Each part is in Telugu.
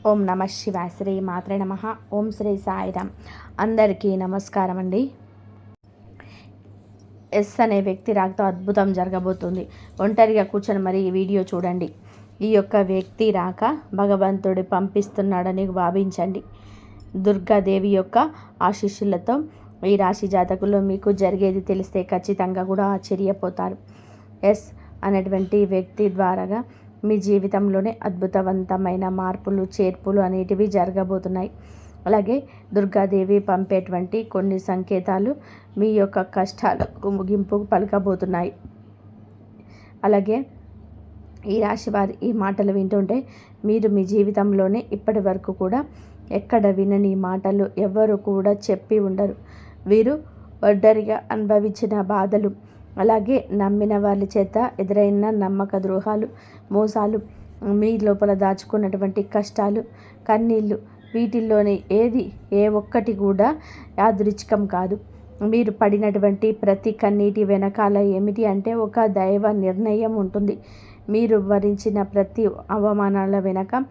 ఓం నమ శివాయ. శ్రీ మాత్రే నమ. ఓం శ్రీ సాయిరామ్. అందరికీ నమస్కారం అండి. ఎస్ అనే వ్యక్తి రాకతో అద్భుతం జరగబోతుంది. ఒంటరిగా కూర్చొని మరి ఈ వీడియో చూడండి. ఈ యొక్క వ్యక్తి రాక భగవంతుడు పంపిస్తున్నాడని భావించండి. దుర్గాదేవి యొక్క ఆశీస్సులతో ఈ రాశి జాతకులు మీకు జరిగేది తెలిస్తే ఖచ్చితంగా కూడా ఆశ్చర్యపోతారు. ఎస్ అనేటువంటి వ్యక్తి ద్వారాగా మీ జీవితంలోనే అద్భుతవంతమైన మార్పులు చేర్పులు అనేటివి జరగబోతున్నాయి. అలాగే దుర్గాదేవి పంపేటువంటి కొన్ని సంకేతాలు మీ యొక్క కష్టాలకు ముగింపు పలకబోతున్నాయి. అలాగే ఈ రాశి వారి ఈ మాటలు వింటుంటే మీరు మీ జీవితంలోనే ఇప్పటి వరకు కూడా ఎక్కడ వినని మాటలు ఎవరు కూడా చెప్పి ఉండరు. వీరు ఒంటరిగా అనుభవించిన బాధలు, అలాగే నమ్మిన వాళ్ళ చేత ఎదురైన నమ్మక ద్రోహాలు, మోసాలు, మీ లోపల దాచుకున్నటువంటి కష్టాలు, కన్నీళ్ళు, వీటిల్లోని ఏ ఒక్కటి కూడా యాదృచ్ఛికం కాదు. మీరు పడినటువంటి ప్రతి కన్నీటి వెనకాల ఏమిటి అంటే ఒక దైవ నిర్ణయం ఉంటుంది. మీరు భరించిన ప్రతి అవమానాల వెనక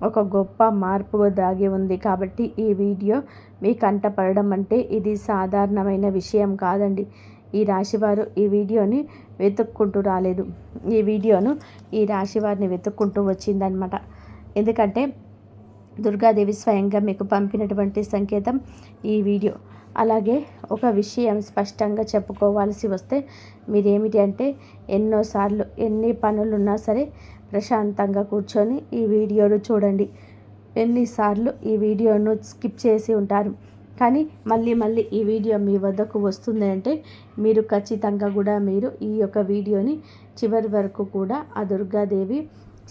ఒక గొప్ప మార్పు దాగి ఉంది. కాబట్టి ఈ వీడియో మీ కంటపడడం అంటే ఇది సాధారణమైన విషయం కాదండి. ఈ రాశివారు ఈ వీడియోని వెతుక్కుంటూ రాలేదు. ఈ వీడియోను ఈ రాశివారిని వెతుక్కుంటూ వచ్చిందనమాట. ఎందుకంటే దుర్గాదేవి స్వయంగా మీకు పంపినటువంటి సంకేతం ఈ వీడియో. అలాగే ఒక విషయం స్పష్టంగా చెప్పుకోవాల్సి వస్తే మీరేమిటి అంటే ఎన్నోసార్లు ఎన్ని పనులున్నా సరే ప్రశాంతంగా కూర్చొని ఈ వీడియోను చూడండి. ఎన్నిసార్లు ఈ వీడియోను స్కిప్ చేసి ఉంటారు. కానీ మళ్ళీ ఈ వీడియో మీ వద్దకు వస్తుంది అంటే మీరు ఖచ్చితంగా కూడా మీరు ఈ యొక్క వీడియోని చివరి వరకు కూడా ఆ దుర్గాదేవి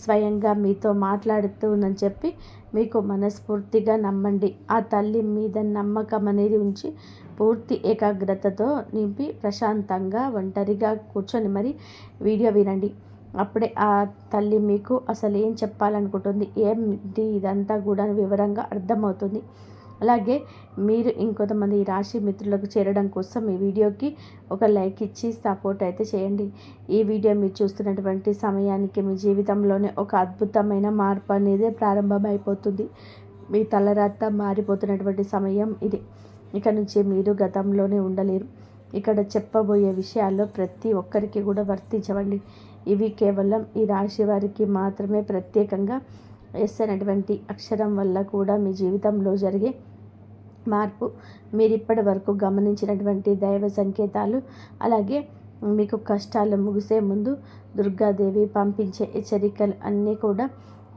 స్వయంగా మీతో మాట్లాడుతుందని చెప్పి మీకు మనస్ఫూర్తిగా నమ్మండి. ఆ తల్లి మీద నమ్మకం అనేది ఉంచి పూర్తి ఏకాగ్రతతో నింపి ప్రశాంతంగా ఒంటరిగా కూర్చొని మరి వీడియో వినండి. అప్పుడే ఆ తల్లి మీకు అసలు ఏం చెప్పాలనుకుంటుంది, ఏంటి ఇదంతా కూడా వివరంగా అర్థమవుతుంది. అలాగే మీరు ఇంకొంతమంది రాశి మిత్రులకు చేరడం కోసం ఈ వీడియోకి ఒక లైక్ ఇచ్చి సపోర్ట్ అయితే చేయండి. ఈ వీడియో మీరు చూస్తున్నటువంటి సమయానికి మీ జీవితంలోనే ఒక అద్భుతమైన మార్పు అనేది ప్రారంభమైపోతుంది. మీ తలరాత మారిపోతున్నటువంటి సమయం ఇది. ఇక నుంచి మీరు గతంలోనే ఉండలేరు. ఇక్కడ చెప్పబోయే విషయాల్లో ప్రతి ఒక్కరికి కూడా వర్తించవండి. ఇవి కేవలం ఈ రాశి వారికి మాత్రమే ప్రత్యేకంగా ఎస్ అనేటువంటి అక్షరం వల్ల కూడా మీ జీవితంలో జరిగే మార్పు, మీరు ఇప్పటి వరకు గమనించినటువంటి దైవ సంకేతాలు, అలాగే మీకు కష్టాలు ముగిసే ముందు దుర్గాదేవి పంపించే హెచ్చరికలు అన్నీ కూడా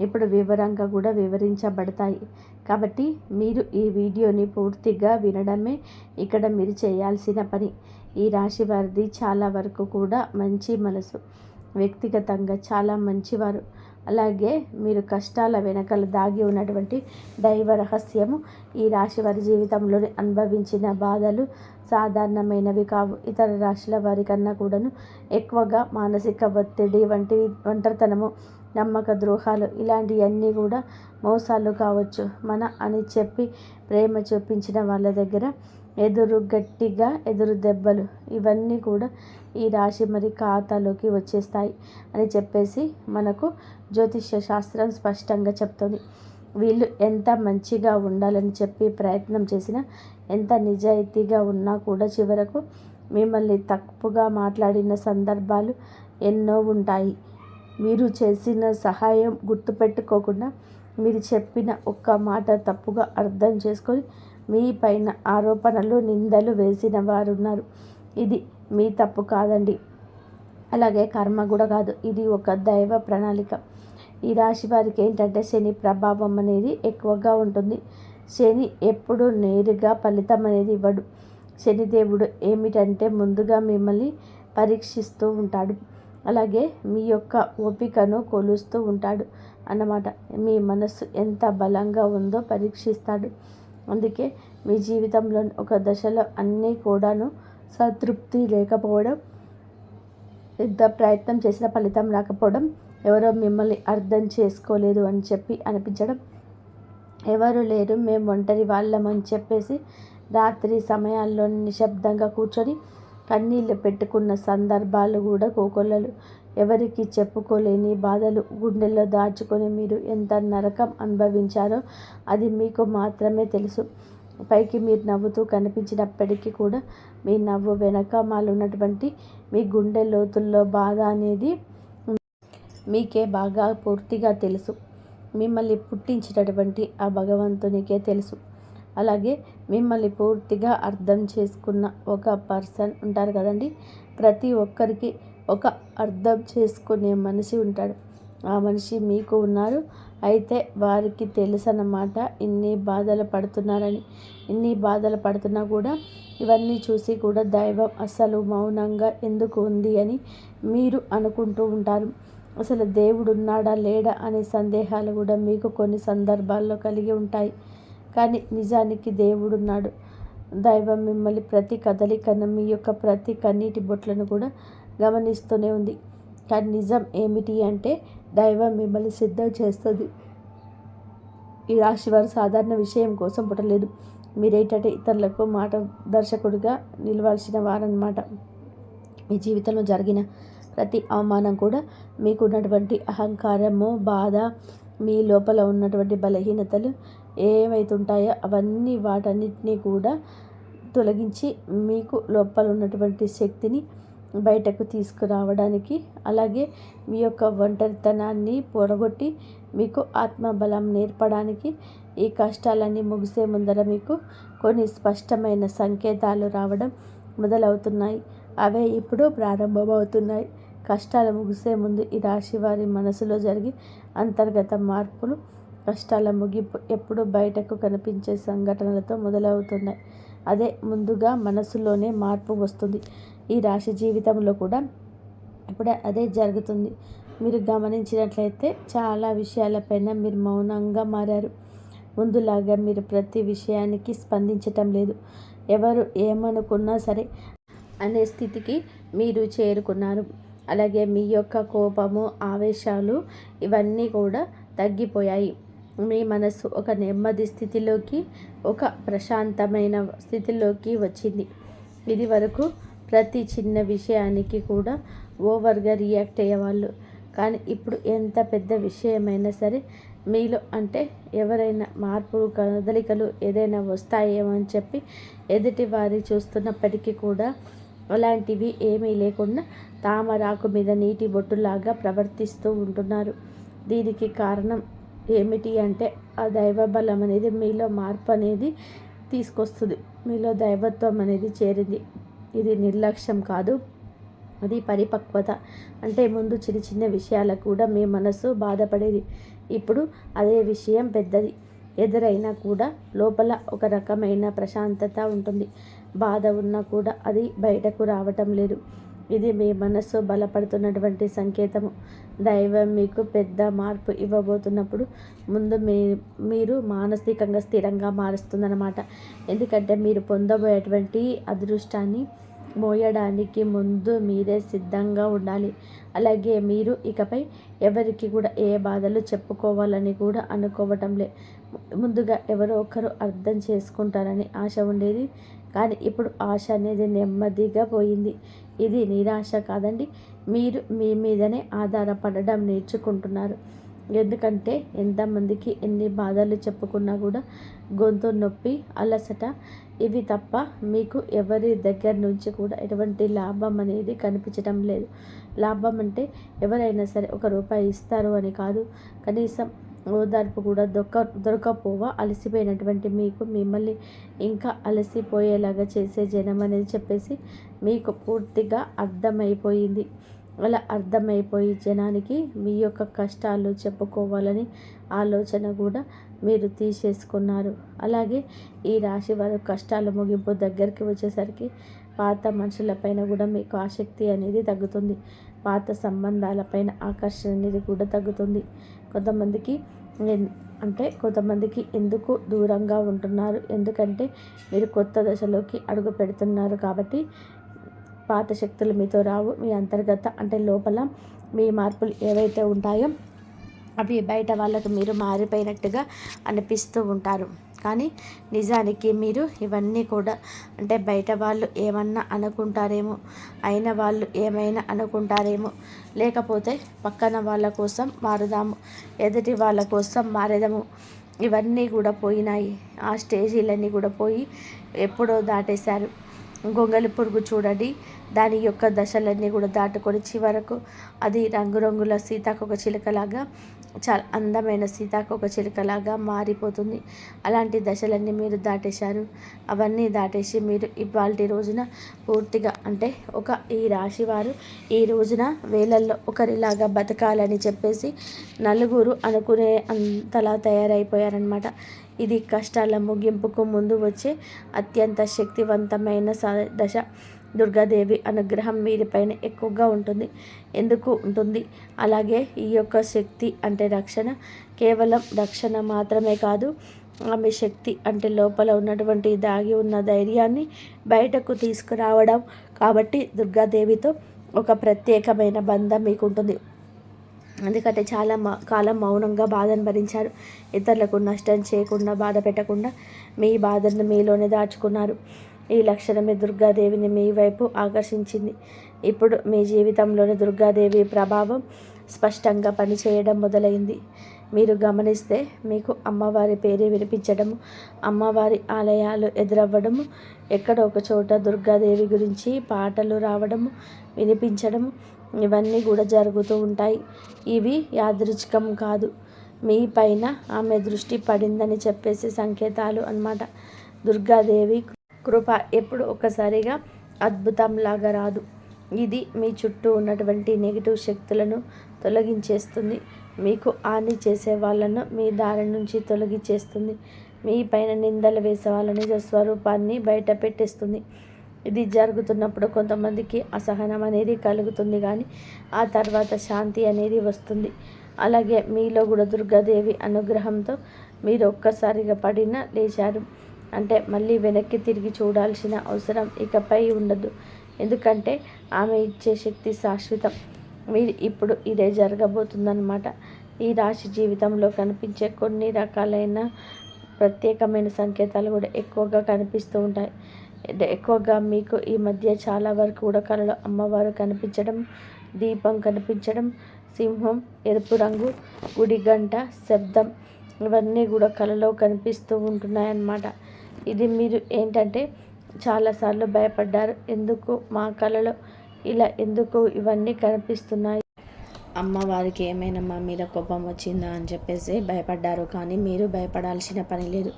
ఇప్పుడు వివరంగా కూడా వివరించబడతాయి. కాబట్టి మీరు ఈ వీడియోని పూర్తిగా వినడమే ఇక్కడ మీరు చేయాల్సిన పని. ఈ రాశి వారిది చాలా వరకు కూడా మంచి మనసు, వ్యక్తిగతంగా చాలా మంచివారు. అలాగే మీరు కష్టాల వెనకాల దాగి ఉన్నటువంటి దైవ రహస్యము, ఈ రాశి వారి జీవితంలో అనుభవించిన బాధలు సాధారణమైనవి కావు. ఇతర రాశుల వారి కన్నా కూడాను ఎక్కువగా మానసిక ఒత్తిడి వంటి ఒంటరితనము, నమ్మక ద్రోహాలు ఇలాంటివన్నీ కూడా మోసాలు కావచ్చు. అని చెప్పి ప్రేమ చూపించిన వాళ్ళ దగ్గర ఎదురు దెబ్బలు ఇవన్నీ కూడా ఈ రాశి మరి ఖాతాలోకి వచ్చేస్తాయి అని చెప్పేసి మనకు జ్యోతిష్య శాస్త్రం స్పష్టంగా చెప్తుంది. వీళ్ళు ఎంత మంచిగా ఉండాలని చెప్పి ప్రయత్నం చేసినా, ఎంత నిజాయితీగా ఉన్నా కూడా చివరకు మిమ్మల్ని తప్పుగా మాట్లాడిన సందర్భాలు ఎన్నో ఉంటాయి. మీరు చేసిన సహాయం గుర్తుపెట్టుకోకుండా మీరు చెప్పిన ఒక్క మాట తప్పుగా అర్థం చేసుకొని మీ పైన ఆరోపణలు నిందలు వేసిన వారు ఉన్నారు. ఇది మీ తప్పు కాదండి, అలాగే కర్మ కూడా కాదు. ఇది ఒక దైవ ప్రణాళిక. ఈ రాశి వారికి ఏంటంటే శని ప్రభావం అనేది ఎక్కువగా ఉంటుంది. శని ఎప్పుడు నేరుగా ఫలితం అనేది ఇవ్వడు. శనిదేవుడు ఏమిటంటే ముందుగా మిమ్మల్ని పరీక్షిస్తూ ఉంటాడు. అలాగే మీ యొక్క ఓపికను కొలుస్తూ ఉంటాడు అన్నమాట. మీ మనస్సు ఎంత బలంగా ఉందో పరీక్షిస్తాడు. అందుకే మీ జీవితంలో ఒక దశలో అన్నీ కూడాను సంతృప్తి లేకపోవడం, ఎంత ప్రయత్నం చేసిన ఫలితం రాకపోవడం, ఎవరో మిమ్మల్ని అర్థం చేసుకోలేదు అని చెప్పి అనిపించడం, ఎవరు లేరు మేము ఒంటరి వాళ్ళమని చెప్పేసి రాత్రి సమయాల్లో నిశ్శబ్దంగా కూర్చొని కన్నీళ్ళు పెట్టుకున్న సందర్భాలు కూడా కోకొల్లలు. ఎవరికి చెప్పుకోలేని బాధలు గుండెల్లో దాచుకొని మీరు ఎంత నరకం అనుభవించారో అది మీకు మాత్రమే తెలుసు. పైకి మీరు నవ్వుతూ కనిపించినప్పటికీ కూడా మీ నవ్వు వెనకమాలున్నటువంటి మీ గుండె లోతుల్లో బాధ అనేది మీకే బాగా పూర్తిగా తెలుసు. మిమ్మల్ని పుట్టించినటువంటి ఆ భగవంతునికే తెలుసు. అలాగే మిమ్మల్ని పూర్తిగా అర్థం చేసుకున్న ఒక పర్సన్ ఉంటారు కదండి. ప్రతి ఒక్కరికి ఒక అర్థం చేసుకునే మనిషి ఉంటాడు. ఆ మనిషి మీకు ఉన్నారు. అయితే వారికి తెలుసన్నమాట ఇన్ని బాధలు పడుతున్నారని. ఇన్ని బాధలు పడుతున్నా కూడా ఇవన్నీ చూసి కూడా దైవం అసలు మౌనంగా ఎందుకు ఉంది అని మీరు అనుకుంటూ ఉంటారు. అసలు దేవుడు ఉన్నాడా లేడా అనే సందేహాలు కూడా మీకు కొన్ని సందర్భాల్లో కలిగి ఉంటాయి. కానీ నిజానికి దేవుడున్నాడు. దైవం మిమ్మల్ని ప్రతి కదలికను, మీ యొక్క ప్రతి కన్నీటి బొట్లను కూడా గమనిస్తూనే ఉంది. కానీ నిజం ఏమిటి అంటే దైవం మిమ్మల్ని సిద్ధం చేస్తుంది. ఈ రాశి వారు సాధారణ విషయం కోసం పుట్టలేదు. మీరేంటంటే ఇతరులకు మార్గదర్శకుడిగా నిలవాల్సిన వారన్నమాట. మీ జీవితంలో జరిగిన ప్రతి అవమానం కూడా మీకు ఉన్నటువంటి అహంకారము, బాధ, మీ లోపల ఉన్నటువంటి బలహీనతలు ఏవైతుంటాయో అవన్నీ వాటన్నిటినీ కూడా తొలగించి మీకు లోపల ఉన్నటువంటి శక్తిని బయటకు తీసుకురావడానికి, అలాగే మీ యొక్క ఒంటరితనాన్ని పొడగొట్టి మీకు ఆత్మబలం నేర్పడానికి ఈ కష్టాలన్నీ ముగిసే ముందర మీకు కొన్ని స్పష్టమైన సంకేతాలు రావడం మొదలవుతున్నాయి. అవే ఇప్పుడు ప్రారంభమవుతున్నాయి. కష్టాలు ముగిసే ముందు ఈ రాశి వారి మనసులో జరిగే అంతర్గత మార్పులు, కష్టాల ముగింపు ఎప్పుడు బయటకు కనిపించే సంఘటనలతో మొదలవుతున్నాయి. అదే ముందుగా మనసులోనే మార్పు వస్తుంది. ఈ రాశి జీవితంలో కూడా ఇప్పుడే అదే జరుగుతుంది. మీరు గమనించినట్లయితే చాలా విషయాలపైన మీరు మౌనంగా మారారు. ముందులాగా మీరు ప్రతి విషయానికి స్పందించటం లేదు. ఎవరు ఏమనుకున్నా సరే అనే స్థితికి మీరు చేరుకున్నారు. అలాగే మీ యొక్క కోపము, ఆవేశాలు ఇవన్నీ కూడా తగ్గిపోయాయి. మీ మనసు ఒక నెమ్మది స్థితిలోకి, ఒక ప్రశాంతమైన స్థితిలోకి వచ్చింది. ఇది వరకు ప్రతి చిన్న విషయానికి కూడా ఓవర్గా రియాక్ట్ అయ్యేవాళ్ళు. కానీ ఇప్పుడు ఎంత పెద్ద విషయమైనా సరే మీలో అంటే ఎవరైనా మార్పులు, కదలికలు ఏదైనా వస్తాయేమో అని చెప్పి ఎదుటి వారి చూస్తున్నప్పటికీ కూడా అలాంటివి ఏమీ లేకుండా తామరాకు మీద నీటి బొట్టులాగా ప్రవర్తిస్తూ ఉంటున్నారు. దీనికి కారణం ఏమిటి అంటే ఆ దైవ బలం అనేది మీలో మార్పు అనేది తీసుకొస్తుంది. మీలో దైవత్వం అనేది చేరింది. ఇది నిర్లక్ష్యం కాదు, అది పరిపక్వత. అంటే ముందు చిన్న చిన్న విషయాలకు కూడా మీ మనసు బాధపడేది. ఇప్పుడు అదే విషయం పెద్దది ఎదురైనా కూడా లోపల ఒక రకమైన ప్రశాంతత ఉంటుంది. బాధ ఉన్నా కూడా అది బయటకు రావటం లేదు. ఇది మీ మనస్సు బలపడుతున్నటువంటి సంకేతము. దైవం మీకు పెద్ద మార్పు ఇవ్వబోతున్నప్పుడు ముందు మీరు మానసికంగా స్థిరంగా మారుస్తుందన్నమాట. ఎందుకంటే మీరు పొందబోయేటువంటి అదృష్టాన్ని మోయడానికి ముందు మీరే సిద్ధంగా ఉండాలి. అలాగే మీరు ఇకపై ఎవరికి కూడా ఏ బాధలు చెప్పుకోవాలని కూడా అనుకోవటంలే. ముందుగా ఎవరో ఒకరు అర్థం చేసుకుంటారని ఆశ ఉండేది. కానీ ఇప్పుడు ఆశ అనేది నెమ్మదిగా పోయింది. ఇది నిరాశ కాదండి. మీరు మీ మీదనే ఆధారపడడం నేర్చుకుంటున్నారు. ఎందుకంటే ఎంతమందికి ఎన్ని బాధలు చెప్పుకున్నా కూడా గొంతు నొప్పి, అలసట ఇవి తప్ప మీకు ఎవరి దగ్గర నుంచి కూడా ఎటువంటి లాభం అనేది కనిపించడం లేదు. లాభం అంటే ఎవరైనా సరే ₹1 ఇస్తారు అని కాదు. కనీసం ఓదార్పు కూడా దొరకపోవా అలసిపోయినటువంటి మీకు మిమ్మల్ని ఇంకా అలసిపోయేలాగా చేసే జనం అనేది చెప్పేసి మీకు పూర్తిగా అర్థమైపోయింది. అలా అర్థమైపోయి జనానికి మీ యొక్క కష్టాలు చెప్పుకోవాలని ఆలోచన కూడా మీరు తీసేసుకున్నారు. అలాగే ఈ రాశి వారి కష్టాల ముగింపు దగ్గరికి వచ్చేసరికి పాత మనుషులపైన కూడా మీకు ఆసక్తి అనేది తగ్గుతుంది. పాత సంబంధాలపైన ఆకర్షణ అనేది కూడా తగ్గుతుంది. కొంతమందికి ఎందుకు దూరంగా ఉంటున్నారు? ఎందుకంటే మీరు కొత్త దశలోకి అడుగు పెడుతున్నారు కాబట్టి పాత శక్తులు మీతో రావు. మీ అంతర్గత అంటే లోపల మీ మార్పులు ఏవైతే ఉంటాయో అవి బయట వాళ్ళకు మీరు మారిపోయినట్టుగా అనిపిస్తూ ఉంటారు. కానీ నిజానికి మీరు ఇవన్నీ కూడా అంటే బయట వాళ్ళు ఏమన్నా అనుకుంటారేమో, అయిన వాళ్ళు ఏమైనా అనుకుంటారేమో, లేకపోతే పక్కన వాళ్ళ కోసం మారుదాము, ఎదుటి వాళ్ళ కోసం మారేదాము, ఇవన్నీ కూడా పోయినాయి. ఆ స్టేజీలన్నీ కూడా పోయి ఎప్పుడో దాటేశారు. గొంగలి పురుగు చూడండి, దాని యొక్క దశలన్నీ కూడా దాటుకొని చివరకు అది రంగురంగుల సీతాకోక చిలుకలాగా, చాలా అందమైన సీతాకోక చిలుకలాగా మారిపోతుంది. అలాంటి దశలన్నీ మీరు దాటేశారు. అవన్నీ దాటేసి మీరు ఇవాల్టి రోజున పూర్తిగా అంటే ఈ రాశి వారు ఈ రోజున వేలల్లో ఒకరిలాగా బతకాలని చెప్పేసి నలుగురు అనుకునే అంతలా తయారైపోయారనమాట. ఇది కష్టాల ముగింపుకు ముందు వచ్చే అత్యంత శక్తివంతమైన దశ. దుర్గాదేవి అనుగ్రహం వీరిపైన ఎక్కువగా ఉంటుంది. ఎందుకు ఉంటుంది? అలాగే ఈ యొక్క శక్తి అంటే రక్షణ, కేవలం రక్షణ మాత్రమే కాదు, ఆమె శక్తి అంటే లోపల ఉన్నటువంటి దాగి ఉన్న ధైర్యాన్ని బయటకు తీసుకురావడం. కాబట్టి దుర్గాదేవితో ఒక ప్రత్యేకమైన బంధం మీకు ఉంటుంది. ఎందుకంటే చాలా కాలం మౌనంగా బాధను భరించారు. ఇతరులకు నష్టం చేయకుండా, బాధ పెట్టకుండా మీ బాధను మీలోనే దాచుకున్నారు. ఈ లక్షణమే దుర్గాదేవిని మీ వైపు ఆకర్షించింది. ఇప్పుడు మీ జీవితంలోని దుర్గాదేవి ప్రభావం స్పష్టంగా పనిచేయడం మొదలైంది. మీరు గమనిస్తే మీకు అమ్మవారి పేరే వినిపించడము, అమ్మవారి ఆలయాలు ఎదురవ్వడము, ఎక్కడో ఒక చోట దుర్గాదేవి గురించి పాటలు రావడము, వినిపించడము, ఇవన్నీ కూడా జరుగుతూ ఉంటాయి. ఇవి యాదృచ్ఛికం కాదు, మీ పైన ఆమె దృష్టి పడిందని చెప్పేసి సంకేతాలు అన్నమాట. దుర్గాదేవి కృప ఎప్పుడు ఒక్కసారిగా అద్భుతంలాగా రాదు. ఇది మీ చుట్టూ ఉన్నటువంటి నెగిటివ్ శక్తులను తొలగించేస్తుంది. మీకు హాని చేసే వాళ్ళను మీ దారి నుంచి తొలగించేస్తుంది. మీ పైన నిందలు వేసే వాళ్ళ నిజ స్వరూపాన్ని బయట పెట్టేస్తుంది. ఇది జరుగుతున్నప్పుడు కొంతమందికి అసహనం అనేది కలుగుతుంది, కానీ ఆ తర్వాత శాంతి అనేది వస్తుంది. అలాగే మీలో కూడా దుర్గాదేవి అనుగ్రహంతో మీరు ఒక్కసారిగా పడిన లేచారు అంటే మళ్ళీ వెనక్కి తిరిగి చూడాల్సిన అవసరం ఇకపై ఉండదు. ఎందుకంటే ఆమె ఇచ్చే శక్తి శాశ్వతం. మీరు ఇప్పుడు ఇదే జరగబోతుందన్నమాట. ఈ రాశి జీవితంలో కనిపించే కొన్ని రకాలైన ప్రత్యేకమైన సంకేతాలు కూడా ఎక్కువగా కనిపిస్తూ ఉంటాయి. ఎక్కువగా మీకు ఈ మధ్య చాలా వరకు కూడా కళలో అమ్మవారు కనిపించడం, దీపం కనిపించడం, సింహం, ఎరుపు రంగు, గుడి గంట శబ్దం, ఇవన్నీ కూడా కళలో కనిపిస్తూ ఉంటున్నాయన్నమాట. ఇది మీరు ఏంటంటే చాలాసార్లు భయపడ్డారు. ఎందుకు మా కళలో ఎందుకు ఇవన్నీ కనిపిస్తున్నాయి, అమ్మవారికి ఏమైనా మా మీద కోపం వచ్చిందా అని చెప్పేసి భయపడ్డారు. కానీ మీరు భయపడాల్సిన పని లేదు.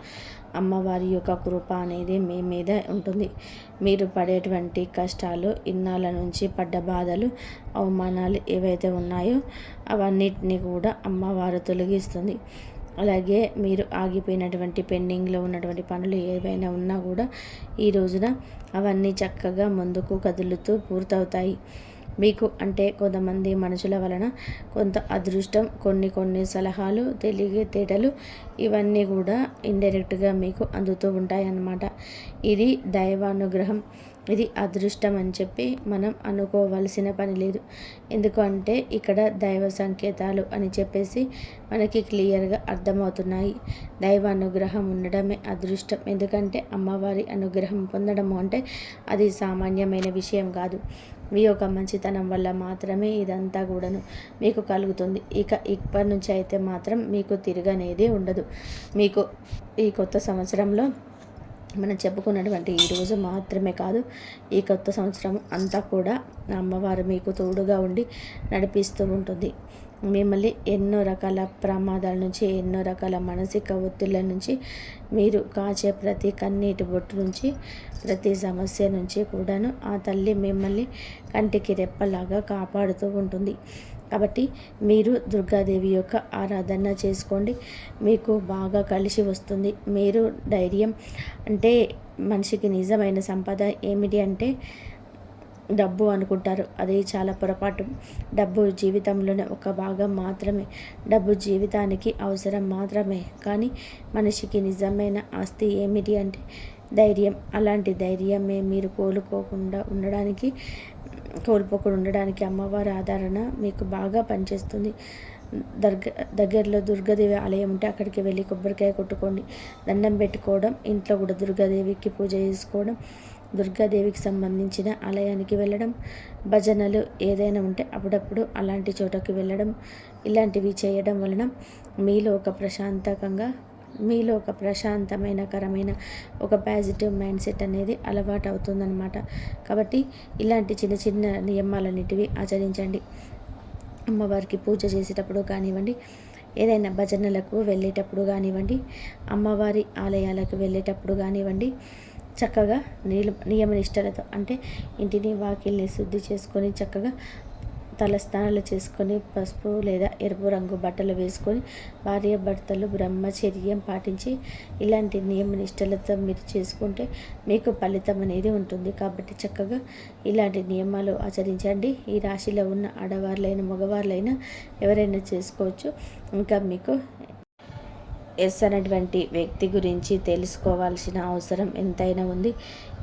అమ్మవారి యొక్క కృప అనేది మీ మీద ఉంటుంది. మీరు పడేటువంటి కష్టాలు, ఇన్నాళ్ళ నుంచి పడ్డ బాధలు, అవమానాలు ఏవైతే ఉన్నాయో అవన్నిటిని కూడా అమ్మవారు తొలగిస్తుంది. అలాగే మీరు ఆగిపోయినటువంటి పెండింగ్లో ఉన్నటువంటి పనులు ఏవైనా ఉన్నా కూడా ఈ రోజున అవన్నీ చక్కగా ముందుకు కదులుతూ పూర్తవుతాయి. మీకు అంటే కొంతమంది మనుషుల వలన కొంత అదృష్టం, కొన్ని సలహాలు, తెలివితేటలు, ఇవన్నీ కూడా ఇండైరెక్ట్గా మీకు అందుతూ ఉంటాయన్నమాట. ఇది దైవానుగ్రహం, ఇది అదృష్టం అని చెప్పి మనం అనుకోవాల్సిన పని లేదు. ఎందుకంటే ఇక్కడ దైవ సంకేతాలు అని చెప్పేసి మనకి క్లియర్గా అర్థమవుతున్నాయి. దైవ అనుగ్రహం ఉండడమే అదృష్టం. ఎందుకంటే అమ్మవారి అనుగ్రహం పొందడము అంటే అది సామాన్యమైన విషయం కాదు. మీ యొక్క మంచితనం వల్ల మాత్రమే ఇదంతా కూడాను మీకు కలుగుతుంది. ఇప్పటి నుంచి అయితే మాత్రం మీకు తిరగనేది ఉండదు. మీకు ఈ కొత్త సంవత్సరంలో మనం చెప్పుకున్నటువంటి ఈ రోజు మాత్రమే కాదు, ఈ కొత్త సంవత్సరం అంతా కూడా అమ్మవారు మీకు తోడుగా ఉండి నడిపిస్తూ ఉంటుంది. మిమ్మల్ని ఎన్నో రకాల ప్రమాదాల నుంచి, ఎన్నో రకాల మానసిక ఒత్తిళ్ళ నుంచి, మీరు కాచే ప్రతి కన్నీటి బొట్టు నుంచి, ప్రతి సమస్య నుంచి కూడాను ఆ తల్లి మిమ్మల్ని కంటికి రెప్పలాగా కాపాడుతూ ఉంటుంది. కాబట్టి మీరు దుర్గాదేవి యొక్క ఆరాధన చేసుకోండి, మీకు బాగా కలిసి వస్తుంది. మీరు ధైర్యం అంటే మనిషికి నిజమైన సంపద ఏమిటి అంటే డబ్బు అనుకుంటారు. అది చాలా పొరపాటు. డబ్బు జీవితంలోనే ఒక భాగం మాత్రమే. డబ్బు జీవితానికి అవసరం మాత్రమే. కానీ మనిషికి నిజమైన ఆస్తి ఏమిటి అంటే ధైర్యం. అలాంటి ధైర్యమే మీరు కోల్పోకుండా ఉండడానికి అమ్మవారి ఆదరణ మీకు బాగా పనిచేస్తుంది. దగ్గరలో దుర్గాదేవి ఆలయం ఉంటే అక్కడికి వెళ్ళి కొబ్బరికాయ కొట్టుకోండి, దండం పెట్టుకోవడం, ఇంట్లో కూడా దుర్గాదేవికి పూజ చేసుకోవడం, దుర్గాదేవికి సంబంధించిన ఆలయానికి వెళ్ళడం, భజనలు ఏదైనా ఉంటే అప్పుడప్పుడు అలాంటి చోటకి వెళ్ళడం, ఇలాంటివి చేయడం వలన మీలో ఒక ప్రశాంతమైన ఒక పాజిటివ్ మైండ్ సెట్ అనేది అలవాటు అవుతుందన్నమాట. కాబట్టి ఇలాంటి చిన్న చిన్న నియమాలన్నిటివి ఆచరించండి. అమ్మవారికి పూజ చేసేటప్పుడు కానివ్వండి, ఏదైనా భజనలకు వెళ్ళేటప్పుడు కానివ్వండి, అమ్మవారి ఆలయాలకు వెళ్ళేటప్పుడు కానివ్వండి, చక్కగా నియమనిష్టలతో అంటే ఇంటిని వాకిల్ని శుద్ధి చేసుకొని చక్కగా తలస్నానాలు చేసుకొని పసుపు లేదా ఎరుపు రంగు బట్టలు వేసుకొని భార్యాభర్తలు బ్రహ్మచర్యం పాటించి ఇలాంటి నియమనిష్టలతో మీరు చేసుకుంటే మీకు ఫలితం అనేది ఉంటుంది. కాబట్టి చక్కగా ఇలాంటి నియమాలు ఆచరించండి. ఈ రాశిలో ఉన్న ఆడవార్లైనా మగవార్లైనా ఎవరైనా చేసుకోవచ్చు. ఇంకా మీకు ఎస్ అనేటువంటి వ్యక్తి గురించి తెలుసుకోవాల్సిన అవసరం ఎంతైనా ఉంది.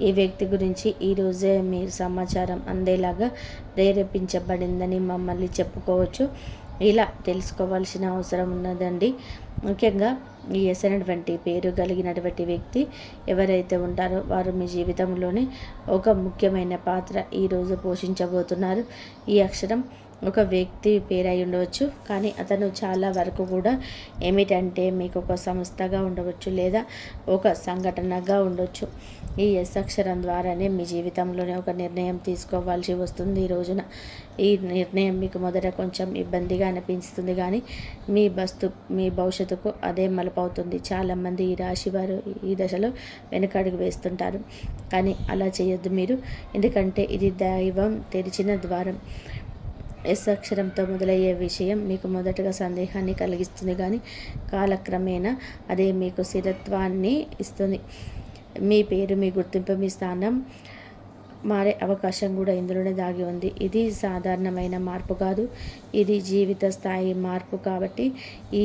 ఈ వ్యక్తి గురించి ఈరోజే మీరు సమాచారం అందేలాగా ప్రేరేపించబడిందని మమ్మల్ని చెప్పుకోవచ్చు. ఇలా తెలుసుకోవాల్సిన అవసరం ఉన్నదండి. ముఖ్యంగా ఈ ఎస్ అనేటువంటి పేరు కలిగినటువంటి వ్యక్తి ఎవరైతే ఉంటారో వారు మీ జీవితంలోనే ఒక ముఖ్యమైన పాత్ర ఈరోజు పోషించబోతున్నారు. ఈ అక్షరం ఒక వ్యక్తి పేరు అయి ఉండవచ్చు, కానీ అతను చాలా వరకు కూడా ఏమిటంటే మీకు ఒక సంస్థగా ఉండవచ్చు లేదా ఒక సంఘటనగా ఉండొచ్చు. ఈ ఎస్ అక్షరం ద్వారానే మీ జీవితంలోనే ఒక నిర్ణయం తీసుకోవాల్సి వస్తుంది. ఈ రోజున ఈ నిర్ణయం మీకు మొదట కొంచెం ఇబ్బందిగా అనిపిస్తుంది, కానీ మీ భవిష్యత్తుకు అదే మలుపవుతుంది. చాలామంది ఈ రాశి వారు ఈ దశలో వెనుకడుగు వేస్తుంటారు, కానీ అలా చేయొద్దు మీరు. ఎందుకంటే ఇది దైవం తెరిచిన ద్వారం. ఎస్ అక్షరంతో మొదలయ్యే విషయం మీకు మొదటగా సందేహాన్ని కలిగిస్తుంది, కానీ కాలక్రమేణా అదే మీకు స్థిరత్వాన్ని ఇస్తుంది. మీ పేరు, మీ గుర్తింపు, మీ స్థానం మారే అవకాశం కూడా ఇందులోనే దాగి ఉంది. ఇది సాధారణమైన మార్పు కాదు, ఇది జీవిత స్థాయి మార్పు. కాబట్టి ఈ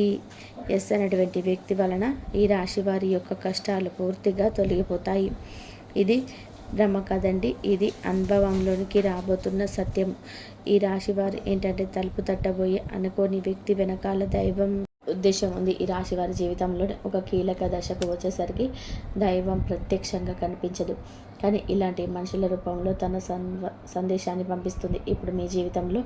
ఎస్ అనేటువంటి వ్యక్తి వలన ఈ రాశి వారి యొక్క కష్టాలు పూర్తిగా తొలగిపోతాయి. ఇది భ్రమ కదండి, ఇది అనుభవంలోనికి రాబోతున్న సత్యం. ఈ రాశి వారు ఏంటంటే తలుపు తట్టబోయే అనుకోని వ్యక్తి వెనకాల దైవం ఉద్దేశం ఉంది. ఈ రాశి వారి జీవితంలో ఒక కీలక దశకు వచ్చేసరికి దైవం ప్రత్యక్షంగా కనిపించదు, కానీ ఇలాంటి మనుషుల రూపంలో తన సందేశాన్ని పంపిస్తుంది. ఇప్పుడు మీ జీవితంలో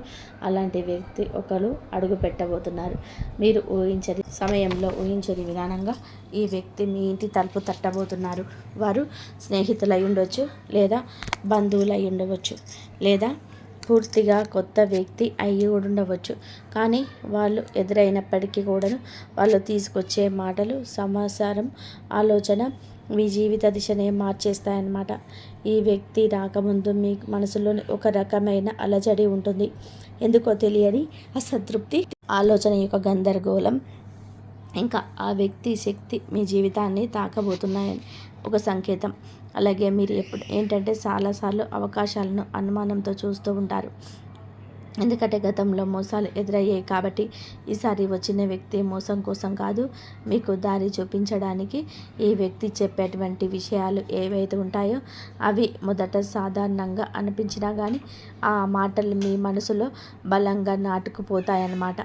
అలాంటి వ్యక్తి ఒకరు అడుగు పెట్టబోతున్నారు. మీరు ఊహించని సమయంలో ఊహించని విధానంగా ఈ వ్యక్తి మీ ఇంటి తలుపు తట్టబోతున్నారు. వారు స్నేహితులై ఉండవచ్చు, లేదా బంధువులై ఉండవచ్చు, లేదా పూర్తిగా కొత్త వ్యక్తి అయ్యి ఉండవచ్చు. కానీ వాళ్ళు ఎదురైనప్పటికీ కూడా వాళ్ళు తీసుకొచ్చే మాటలు, సమాచారం, ఆలోచన మీ జీవిత దిశనే మార్చేస్తాయన్నమాట. ఈ వ్యక్తి రాకముందు మీ మనసులోని ఒక రకమైన అలజడి ఉంటుంది. ఎందుకో తెలియని అసంతృప్తి, ఆలోచన యొక్క గందరగోళం, ఇంకా ఆ వ్యక్తి శక్తి మీ జీవితాన్ని తాకబోతున్నాయని ఒక సంకేతం. అలాగే మీరు ఏంటంటే చాలాసార్లు అవకాశాలను అనుమానంతో చూస్తూ ఉంటారు, ఎందుకంటే గతంలో మోసాలు ఎదురయ్యాయి. కాబట్టి ఈసారి వచ్చిన వ్యక్తి మోసం కోసం కాదు, మీకు దారి చూపించడానికి ఈ వ్యక్తి చెప్పేటువంటి విషయాలు ఏవైతే ఉంటాయో అవి మొదట సాధారణంగా అనిపించినా కానీ ఆ మాటలు మీ మనసులో బలంగా నాటుకుపోతాయన్నమాట.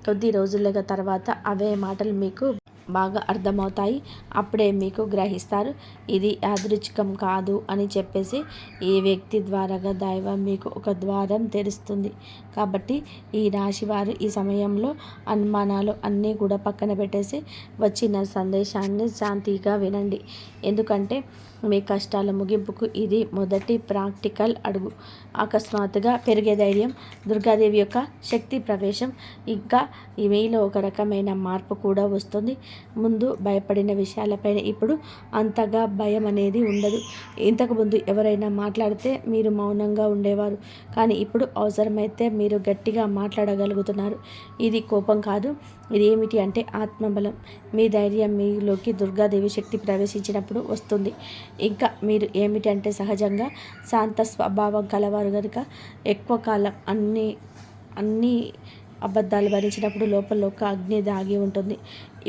కొద్ది రోజుల తర్వాత అవే మాటలు మీకు బాగా అర్థమవుతాయి. అప్పుడే మీకు గ్రహిస్తారు ఇది యాదృచ్ఛికం కాదు అని చెప్పేసి ఈ వ్యక్తి ద్వారాగా దైవం మీకు ఒక ద్వారం తెరుస్తుంది. కాబట్టి ఈ రాశివారు ఈ సమయంలో అనుమానాలు అన్నీ కూడా పక్కన పెట్టేసి వచ్చిన సందేశాన్ని శాంతిగా వినండి. ఎందుకంటే మీ కష్టాల ముగింపుకు ఇది మొదటి ప్రాక్టికల్ అడుగు. అకస్మాత్తుగా పెరిగే ధైర్యం, దుర్గాదేవి యొక్క శక్తి ప్రవేశం, ఇంకా మీలో ఒక రకమైన మార్పు కూడా వస్తుంది. ముందు భయపడిన విషయాలపైన ఇప్పుడు అంతగా భయం అనేది ఉండదు. ఇంతకుముందు ఎవరైనా మాట్లాడితే మీరు మౌనంగా ఉండేవారు, కానీ ఇప్పుడు అవసరమైతే మీరు గట్టిగా మాట్లాడగలుగుతున్నారు. ఇది కోపం కాదు, ఇది ఏమిటి అంటే ఆత్మబలం. మీ ధైర్యం మీలోకి దుర్గాదేవి శక్తి ప్రవేశించినప్పుడు వస్తుంది. ఇంకా మీరు ఏమిటంటే సహజంగా శాంత స్వభావం కలవారు కనుక ఎక్కువ కాలం అన్ని అబద్ధాలు భరించినప్పుడు లోపల ఒక అగ్ని దాగి ఉంటుంది.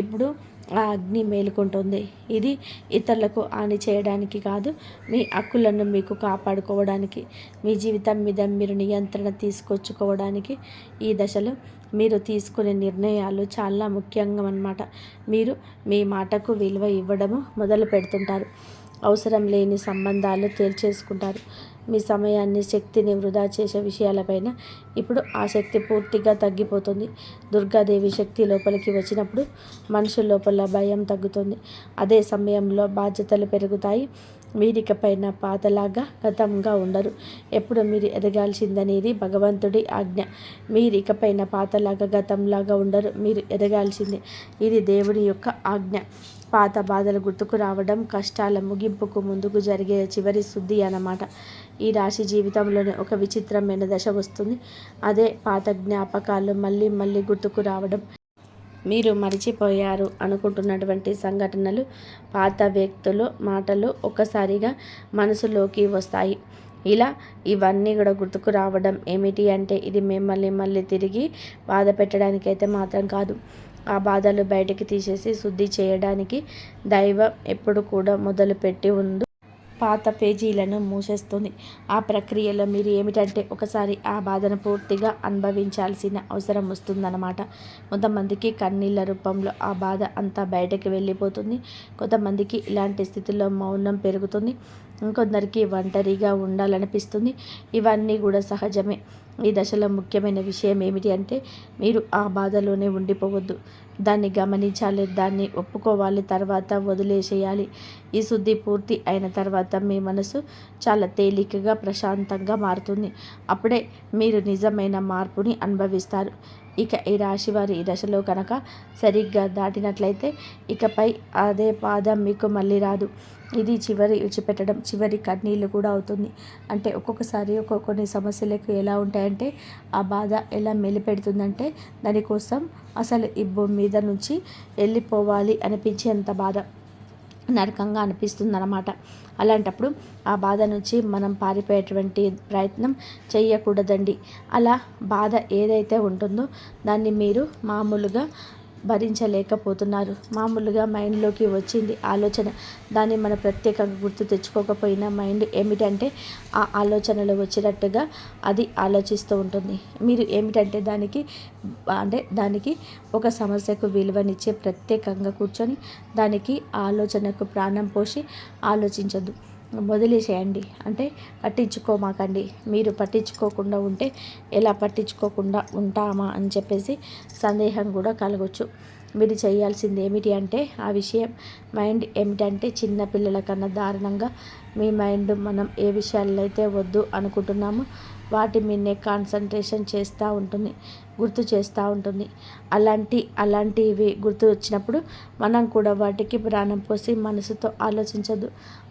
ఇప్పుడు ఆ అగ్ని మేలుకుంటుంది. ఇది ఇతరులకు హాని చేయడానికి కాదు, మీ హక్కులను మీకు కాపాడుకోవడానికి, మీ జీవితం మీద మీరు నియంత్రణ తీసుకొచ్చుకోవడానికి ఈ దశలో మీరు తీసుకునే నిర్ణయాలు చాలా ముఖ్యంగా అన్నమాట. మీరు మీ మాటకు విలువ ఇవ్వడము మొదలు పెడుతుంటారు. అవసరం లేని సంబంధాలు తేల్చేసుకుంటారు. మీ సమయాన్ని, శక్తిని వృధా చేసే విషయాలపైన ఇప్పుడు ఆ శక్తి పూర్తిగా తగ్గిపోతుంది. దుర్గాదేవి శక్తి లోపలికి వచ్చినప్పుడు మనిషి లోపల భయం తగ్గుతుంది. అదే సమయంలో బాధ్యతలు పెరుగుతాయి. మీరికపైన పాతలాగా గతంగా ఉండరు. ఎప్పుడు మీరు ఎదగాల్సిందనేది భగవంతుడి ఆజ్ఞ. మీరికపైన పాతలాగా గతంలాగా ఉండరు. మీరు ఎదగాల్సిందే. ఇది దేవుడి యొక్క ఆజ్ఞ. పాత బాధలు గుర్తుకు రావడం కష్టాల ముగింపుకు ముందుకు జరిగే చివరి శుద్ధి అన్నమాట. ఈ రాశి జీవితంలోనే ఒక విచిత్రమైన దశ వస్తుంది. అదే పాత జ్ఞాపకాలు మళ్ళీ మళ్ళీ గుర్తుకు రావడం. మీరు మరిచిపోయారు అనుకుంటున్నటువంటి సంఘటనలు, పాత వ్యక్తులు, మాటలు ఒక్కసారిగా మనసులోకి వస్తాయి. ఇలా ఇవన్నీ కూడా గుర్తుకు రావడం ఏమిటి అంటే ఇది మిమ్మల్ని మళ్ళీ తిరిగి బాధ పెట్టడానికైతే మాత్రం కాదు. ఆ బాధలు బయటికి తీసేసి శుద్ధి చేయడానికి దైవం ఎప్పుడు కూడా మొదలుపెట్టి ఉంది. పాత పేజీలను మూసేస్తుంది. ఆ ప్రక్రియలో మీరు ఏమిటంటే ఒకసారి ఆ బాధను పూర్తిగా అనుభవించాల్సిన అవసరం వస్తుందన్నమాట. కొంతమందికి కన్నీళ్ళ రూపంలో ఆ బాధ అంతా బయటకు వెళ్ళిపోతుంది. కొంతమందికి ఇలాంటి స్థితిలో మౌనం పెరుగుతుంది. ఇంకొందరికి ఒంటరిగా ఉండాలనిపిస్తుంది. ఇవన్నీ కూడా సహజమే. ఈ దశలో ముఖ్యమైన విషయం ఏమిటి అంటే మీరు ఆ బాధలోనే ఉండిపోవద్దు. దాన్ని గమనించాలి, దాన్ని ఒప్పుకోవాలి, తర్వాత వదిలేసేయాలి. ఈ శుద్ధి పూర్తి అయిన తర్వాత మీ మనసు చాలా తేలికగా, ప్రశాంతంగా మారుతుంది. అప్పుడే మీరు నిజమైన మార్పుని అనుభవిస్తారు. ఇక ఈ రాశి వారి ఈ దశలో కనుక సరిగ్గా దాటినట్లయితే ఇకపై అదే పాదం మీకు మళ్ళీ రాదు. ఇది చివరి విడిచిపెట్టడం, చివరి కన్నీళ్ళు కూడా అవుతుంది. అంటే ఒక్కొక్కసారి కొన్ని సమస్యలకు ఎలా ఉంటాయంటే ఆ బాధ ఎలా మెలిపెడుతుందంటే దానికోసం అసలు ఈ భూమి మీద నుంచి వెళ్ళిపోవాలి అనిపించేంత బాధ, నరకంగా అనిపిస్తుందన్నమాట. అలాంటప్పుడు ఆ బాధ నుంచి మనం పారిపోయేటువంటి ప్రయత్నం చేయకూడదండి. అలా బాధ ఏదైతే ఉంటుందో దాన్ని మీరు మామూలుగా భరించలేకపోతున్నారు. మామూలుగా మైండ్లోకి వచ్చింది ఆలోచన, దాన్ని మనం ప్రత్యేకంగా గుర్తు తెచ్చుకోకపోయినా మైండ్ ఏమిటంటే ఆ ఆలోచనలు వచ్చినట్టుగా అది ఆలోచిస్తూ ఉంటుంది. మీరు ఏమిటంటే దానికి ఒక సమస్యకు విలువనిచ్చే ప్రత్యేకంగా కూర్చొని దానికి ఆలోచనకు ప్రాణం పోసి ఆలోచించద్దు. వదిలేసేయండి. అంటే పట్టించుకోమాకండి. మీరు పట్టించుకోకుండా ఉంటే ఎలా పట్టించుకోకుండా ఉంటామా అని చెప్పేసి సందేహం కూడా కలగవచ్చు. మీరు చేయాల్సింది ఏమిటి అంటే ఆ విషయం మైండ్ ఏమిటంటే చిన్న పిల్లల కన్నా దారుణంగా మీ మైండ్ మనం ఏ విషయాల్లో అయితే వద్దు అనుకుంటున్నామో వాటి మీదనే కాన్సన్ట్రేషన్ చేస్తూ ఉంటుంది, గుర్తు చేస్తూ ఉంటుంది. అలాంటివి గుర్తు వచ్చినప్పుడు మనం కూడా వాటికి ప్రాణం పోసి మనసుతో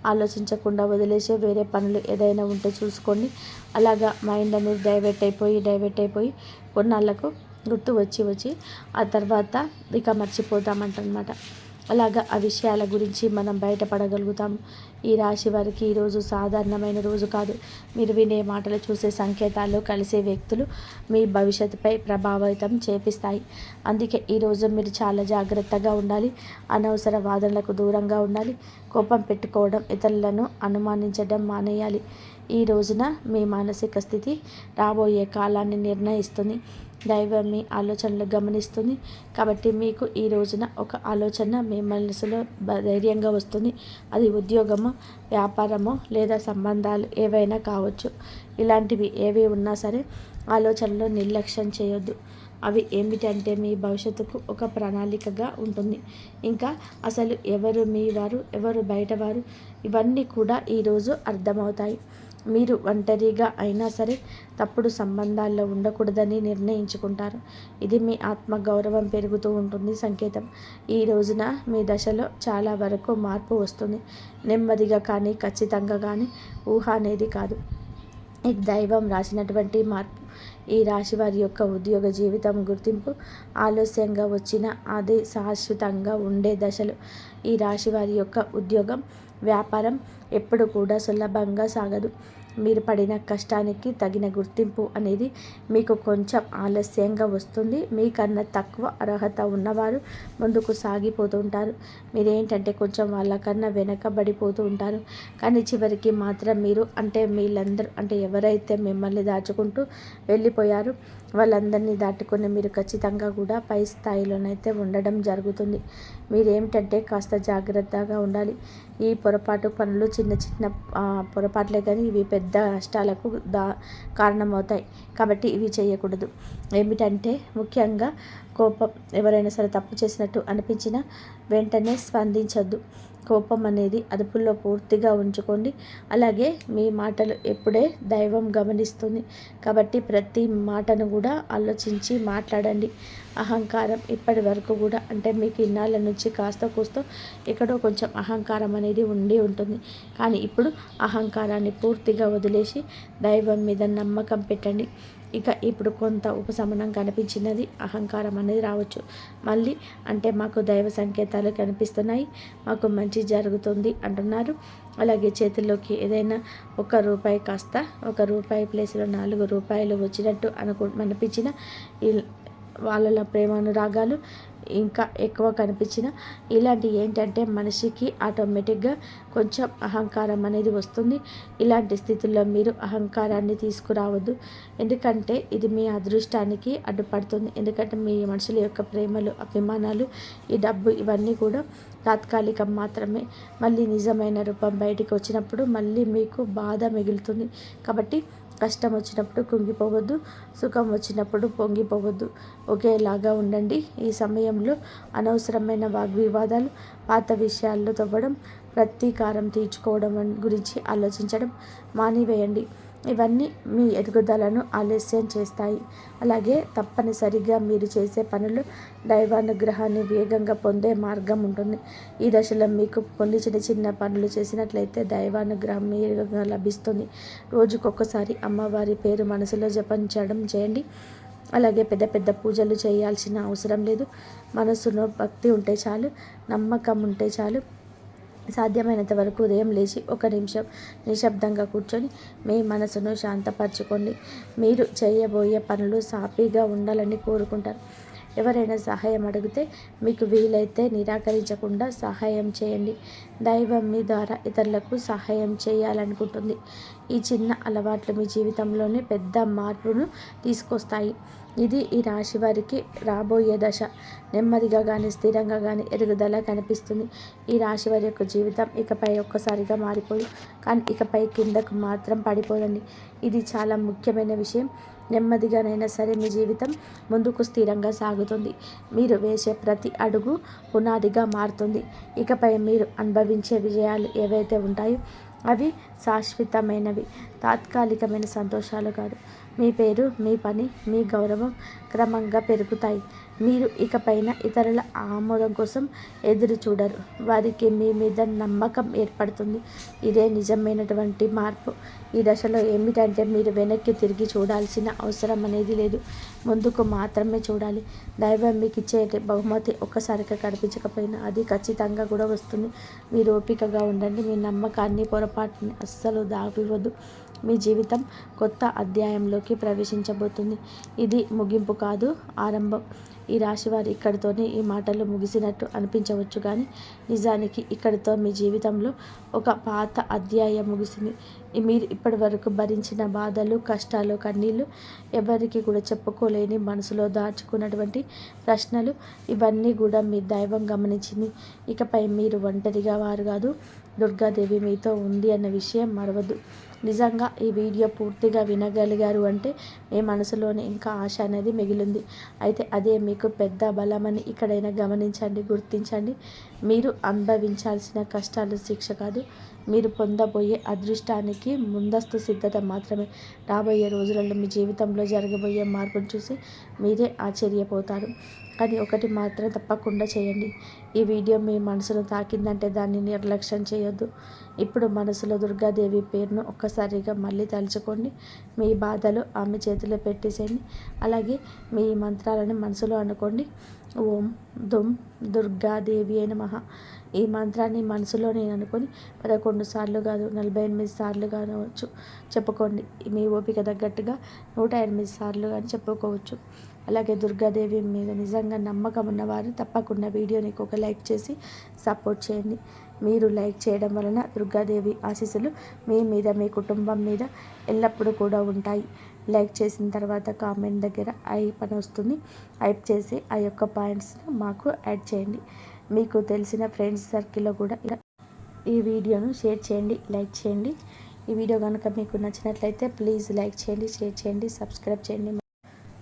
ఆలోచించకుండా వదిలేసే వేరే పనులు ఏదైనా ఉంటే చూసుకోండి. అలాగా మైండ్ అనేది డైవర్ట్ అయిపోయి కొన్నాళ్ళకు గుర్తు వచ్చి ఆ తర్వాత ఇక మర్చిపోతామంటన్నమాట. అలాగా ఆ విషయాల గురించి మనం బయటపడగలుగుతాము. ఈ రాశి వారికి ఈరోజు సాధారణమైన రోజు కాదు. మీరు వినే మాటలు, చూసే సంకేతాలు, కలిసే వ్యక్తులు మీ భవిష్యత్తుపై ప్రభావితం చేపిస్తాయి. అందుకే ఈరోజు మీరు చాలా జాగ్రత్తగా ఉండాలి. అనవసర వాదనలకు దూరంగా ఉండాలి. కోపం పెట్టుకోవడం, ఇతరులను అనుమానించడం మానేయాలి. ఈ రోజున మీ మానసిక స్థితి రాబోయే కాలాన్ని నిర్ణయిస్తుంది. దైవం మీ ఆలోచనలు గమనిస్తుంది. కాబట్టి మీకు ఈ రోజున ఒక ఆలోచన మీ మనసులో ధైర్యంగా వస్తుంది. అది ఉద్యోగమో, వ్యాపారమో లేదా సంబంధాలు ఏవైనా కావచ్చు. ఇలాంటివి ఏవి ఉన్నా సరే ఆలోచనలో నిర్లక్ష్యం చేయొద్దు. అవి ఏమిటంటే మీ భవిష్యత్తుకు ఒక ప్రణాళికగా ఉంటుంది. ఇంకా అసలు ఎవరు మీ వారు, ఎవరు బయటవారు, ఇవన్నీ కూడా ఈరోజు అర్థమవుతాయి. మీరు ఒంటరిగా అయినా సరే తప్పుడు సంబంధాల్లో ఉండకూడదని నిర్ణయించుకుంటారు. ఇది మీ ఆత్మగౌరవం పెరుగుతూ ఉంటుంది సంకేతం. ఈ రోజున మీ దశలో చాలా వరకు మార్పు వస్తుంది. నెమ్మదిగా కానీ ఖచ్చితంగా కానీ ఊహ అనేది కాదు. ఇది దైవం రాసినటువంటి మార్పు. ఈ రాశి వారి యొక్క ఉద్యోగ జీవితం గుర్తింపు ఆలస్యంగా వచ్చిన అది శాశ్వతంగా ఉండే దశలు. ఈ రాశి వారి యొక్క ఉద్యోగం, వ్యాపారం ఎప్పుడు కూడా సులభంగా సాగదు. మీరు పడిన కష్టానికి తగిన గుర్తింపు అనేది మీకు కొంచెం ఆలస్యంగా వస్తుంది. మీకన్నా తక్కువ అర్హత ఉన్నవారు ముందుకు సాగిపోతూ ఉంటారు. మీరేంటంటే కొంచెం వాళ్ళకన్నా వెనకబడిపోతూ ఉంటారు. కానీ చివరికి మాత్రం మీరు అంటే వీళ్ళందరూ అంటే ఎవరైతే మిమ్మల్ని దాచుకుంటూ వెళ్ళిపోయారో వాళ్ళందరినీ దాటుకొని మీరు ఖచ్చితంగా కూడా పై స్థాయిలోనైతే ఉండడం జరుగుతుంది. మీరేమిటంటే కాస్త జాగ్రత్తగా ఉండాలి. ఈ పొరపాటు పనులు చిన్న చిన్న పొరపాట్లే కానీ ఇవి పెద్ద నష్టాలకు కారణమవుతాయి. కాబట్టి ఇవి చేయకూడదు. ఏమిటంటే ముఖ్యంగా కోపం, ఎవరైనా సరే తప్పు చేసినట్టు అనిపించినా వెంటనే స్పందించొద్దు. కోపం అనేది అదుపులో పూర్తిగా ఉంచుకోండి. అలాగే మీ మాటలు ఎప్పుడే దైవం గమనిస్తుంది. కాబట్టి ప్రతి మాటను కూడా ఆలోచించి మాట్లాడండి. అహంకారం ఇప్పటి వరకు కూడా అంటే మీకు ఇన్నాళ్ళ నుంచి కాస్త కూస్తో ఎక్కడో కొంచెం అహంకారం అనేది ఉండి ఉంటుంది. కానీ ఇప్పుడు అహంకారాన్ని పూర్తిగా వదిలేసి దైవం మీద నమ్మకం పెట్టండి. ఇక ఇప్పుడు కొంత ఉపశమనం కనిపించినది. అహంకారం అనేది రావచ్చు. మళ్ళీ అంటే మాకు దైవ సంకేతాలు కనిపిస్తున్నాయి, మాకు మంచి జరుగుతుంది అంటున్నారు. అలాగే చేతుల్లోకి ఏదైనా ₹1 కాస్త ₹1 ప్లేస్లో ₹4 వచ్చినట్టు అనిపించిన వాళ్ళ ప్రేమానురాగాలు ఇంకా ఎక్కువ కనిపించిన ఇలాంటి ఏంటంటే మనిషికి ఆటోమేటిక్గా కొంచెం అహంకారం అనేది వస్తుంది. ఇలాంటి స్థితుల్లో మీరు అహంకారాన్ని తీసుకురావద్దు. ఎందుకంటే ఇది మీ అదృష్టానికి అడ్డుపడుతుంది. ఎందుకంటే మీ మనుషుల యొక్క ప్రేమలు, అభిమానాలు, ఈ డబ్బు ఇవన్నీ కూడా తాత్కాలికం మాత్రమే. మళ్ళీ నిజమైన రూపం బయటికి వచ్చినప్పుడు మళ్ళీ మీకు బాధ మిగులుతుంది. కాబట్టి కష్టం వచ్చినప్పుడు కుంగిపోవద్దు, సుఖం వచ్చినప్పుడు పొంగిపోవద్దు. ఒకేలాగా ఉండండి. ఈ సమయంలో అనవసరమైన వాగ్వివాదాలు, పాత విషయాల్లో తవ్వడం, ప్రతీకారం తీర్చుకోవడం గురించి ఆలోచించడం మానివేయండి. ఇవన్నీ మీ ఎదుగుదలను ఆలస్యం చేస్తాయి. అలాగే తప్పనిసరిగా మీరు చేసే పనులు దైవానుగ్రహాన్ని వేగంగా పొందే మార్గం ఉంటుంది. ఈ దశలో మీకు కొన్ని చిన్న చిన్న పనులు చేసినట్లయితే దైవానుగ్రహం వేగంగా లభిస్తుంది. రోజుకొకసారి అమ్మవారి పేరు మనసులో జపించడం చేయండి. అలాగే పెద్ద పెద్ద పూజలు చేయాల్సిన అవసరం లేదు. మనసులో భక్తి ఉంటే చాలు, నమ్మకం ఉంటే చాలు. సాధ్యమైనంత వరకు ఉదయం లేచి 1 నిమిషం నిశ్శబ్దంగా కూర్చొని మీ మనసును శాంతపరచుకోండి. మీరు చేయబోయే పనులు సాఫీగా ఉండాలని కోరుకుంటారు. ఎవరైనా సహాయం అడిగితే మీకు వీలైతే నిరాకరించకుండా సహాయం చేయండి. దైవం మీ ద్వారా ఇతరులకు సహాయం చేయాలనుకుంటుంది. ఈ చిన్న అలవాట్లు మీ జీవితంలోనే పెద్ద మార్పును తీసుకొస్తాయి. ఇది ఈ రాశి వారికి రాబోయే దశ. నెమ్మదిగా కానీ స్థిరంగా కానీ ఎదుగుదల కనిపిస్తుంది. ఈ రాశి వారి యొక్క జీవితం ఇకపై ఒక్కసారిగా మారిపోదు. కానీ ఇకపై కిందకు మాత్రం పడిపోదండి. ఇది చాలా ముఖ్యమైన విషయం. నెమ్మదిగానైనా సరే మీ జీవితం ముందుకు స్థిరంగా సాగుతుంది. మీరు వేసే ప్రతి అడుగు పునాదిగా మారుతుంది. ఇకపై మీరు అనుభవించే విజయాలు ఏవైతే ఉంటాయో అవి శాశ్వతమైనవి, తాత్కాలికమైన సంతోషాలు కాదు. మీ పేరు, మీ పని, మీ గౌరవం క్రమంగా పెరుగుతాయి. మీరు ఇకపైన ఇతరుల ఆమోదం కోసం ఎదురు చూడరు. వారికి మీ మీద నమ్మకం ఏర్పడుతుంది. ఇదే నిజమైనటువంటి మార్పు. ఈ దశలో ఏమిటంటే మీరు వెనక్కి తిరిగి చూడాల్సిన అవసరం అనేది లేదు. ముందుకు మాత్రమే చూడాలి. దైవం మీకు ఇచ్చే బహుమతి ఒక్కసారిగా కనిపించకపోయినా అది ఖచ్చితంగా కూడా వస్తుంది. మీరు ఓపికగా ఉండండి. మీ నమ్మకాన్ని, పొరపాటుని అస్సలు దాటివద్దు. మీ జీవితం కొత్త అధ్యాయంలోకి ప్రవేశించబోతుంది. ఇది ముగింపు కాదు, ఆరంభం. ఈ రాశివారు ఇక్కడితోనే ఈ మాటలు ముగిసినట్టు అనిపించవచ్చు, కానీ నిజానికి ఇక్కడితో మీ జీవితంలో ఒక పాత అధ్యాయం ముగిసింది. మీరు ఇప్పటి వరకు భరించిన బాధలు, కష్టాలు, కన్నీళ్ళు, ఎవరికి కూడా చెప్పుకోలేని మనసులో దాచుకున్నటువంటి ప్రశ్నలు, ఇవన్నీ కూడా మీ దైవం గమనించింది. ఇకపై మీరు ఒంటరిగా వారు కాదు, దుర్గాదేవి మీతో ఉంది అన్న విషయం మరవద్దు. నిజంగా ఈ వీడియో పూర్తిగా వినగలిగారు అంటే మీ మనసులోనే ఇంకా ఆశ అనేది మిగిలింది. అయితే అదే మీకు పెద్ద బలమని ఇక్కడైనా గమనించండి, గుర్తించండి. మీరు అనుభవించాల్సిన కష్టాలు శిక్ష కాదు, మీరు పొందబోయే అదృష్టానికి ముందస్తు సిద్ధత మాత్రమే. రాబోయే రోజులలో మీ జీవితంలో జరగబోయే మార్పును చూసి మీరే ఆశ్చర్యపోతారు. కానీ ఒకటి మాత్రం తప్పకుండా చేయండి. ఈ వీడియో మీ మనసును తాకిందంటే దాన్ని నిర్లక్ష్యం చేయొద్దు. ఇప్పుడు మనసులో దుర్గాదేవి పేరును ఒక్కసారిగా మళ్ళీ తలుచుకోండి. మీ బాధలు ఆమె చేతిలో పెట్టేసేయండి. అలాగే మీ మంత్రాలను మనసులో అనుకోండి. ఓం దుమ్ దుర్గాదేవి అయిన నమః. ఈ మంత్రాన్ని మనసులో నేను అనుకొని 11 సార్లు కాదు 48 సార్లు కావచ్చు చెప్పుకోండి. మీ ఓపిక తగ్గట్టుగా 108 సార్లు కానీ చెప్పుకోవచ్చు. అలాగే దుర్గాదేవి మీద నిజంగా నమ్మకం ఉన్నవారు తప్పకుండా వీడియోనికి ఒక లైక్ చేసి సపోర్ట్ చేయండి. మీరు లైక్ చేయడం వలన దుర్గాదేవి ఆశీస్సులు మీ మీద మీ కుటుంబం మీద ఎల్లప్పుడూ కూడా ఉంటాయి. లైక్ చేసిన తర్వాత కామెంట్ దగ్గర ఐప్ అని వస్తుంది. ఐప్ చేసి ఆ యొక్క పాయింట్స్ని మాకు యాడ్ చేయండి. మీకు తెలిసిన ఫ్రెండ్స్ సర్కిల్లో కూడా ఈ వీడియోను షేర్ చేయండి, లైక్ చేయండి. ఈ వీడియో కనుక మీకు నచ్చినట్లయితే ప్లీజ్ లైక్ చేయండి, షేర్ చేయండి, సబ్స్క్రైబ్ చేయండి.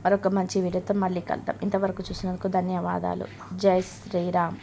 మరొక మంచి వీడియోతో మళ్ళీ కలుద్దాం. ఇంతవరకు చూసినందుకు ధన్యవాదాలు. జై శ్రీరామ్.